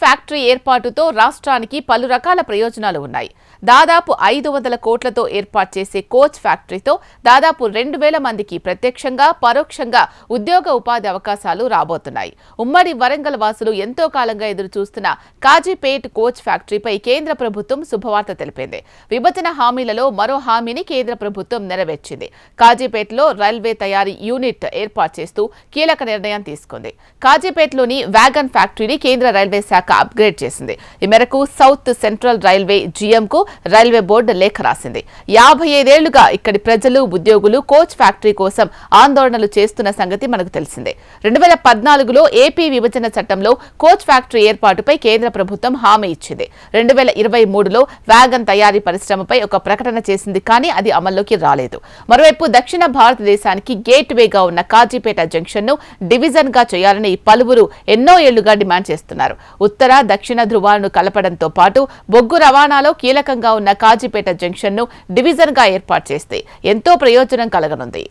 Factory ఏర్పాటుతో రాష్ట్రానికి పలు రకాల ప్రయోజనాలు ఉన్నాయి. దాదాపు 500 కోట్లతో ఏర్పాటు చేసే కోచ్ ఫ్యాక్టరీతో దాదాపు 2000 మందికి ప్రత్యక్షంగా పరోక్షంగా ఉద్యోగ ఉపాధి అవకాశాలు రాబోతున్నాయి. ఉమ్మడి వరంగల్ వాసులు ఎంతో కాలంగా ఎదురు చూస్తున్న కాజీపేట్ కోచ్ ఫ్యాక్టరీపై కేంద్ర ప్రభుత్వం శుభవార్త తెలిపింది. విభజన హామీలలో మరో హామీని కేంద్ర ప్రభుత్వం నెరవేర్చింది. కాజీపేట్లో రైల్వే తయారీ యూనిట్ ఏర్పాటు చేస్తూ కీలక నిర్ణయం తీసుకుంది. కాజీపేట్లోని వ్యాగన్ ఫ్యాక్టరీని కేంద్ర రైల్వే శాఖ అప్గ్రేడ్ చేసింది. ఈ మేరకు సౌత్ సెంట్రల్ రైల్వే జీఎంకు రైల్వే బోర్డు లేఖ రాసింది. 55 ఏళ్లుగా ఇక్కడి ప్రజలు ఉద్యోగులు కోచ్ ఫ్యాక్టరీ కోసం ఆందోళనలు చేస్తున్న సంగతి మనకు తెలిసిందే. 2014లో ఏపీ విభజన చట్టంలో కోచ్ ఫ్యాక్టరీ ఏర్పాటుపై కేంద్ర ప్రభుత్వం హామీ ఇచ్చింది. 2023లో వ్యాగన్ తయారీ పరిశ్రమపై ఒక ప్రకటన చేసింది, కానీ అది అమల్లోకి రాలేదు. మరోవైపు దక్షిణ భారతదేశానికి గేట్ వేగా ఉన్న కాజీపేట జంక్షన్ ను డివిజన్ గా చేయాలని పలువురు ఎన్నో ఏళ్లుగా డిమాండ్ చేస్తున్నారు. ఉత్తర దక్షిణ ధృవాలను కలపడంతో పాటు బొగ్గు రవాణాలో కీలకంగా ఉన్న కాజీపేట జంక్షన్ ను డివిజన్ గా ఏర్పాటు చేస్తే ఎంతో ప్రయోజనం కలగనుంది.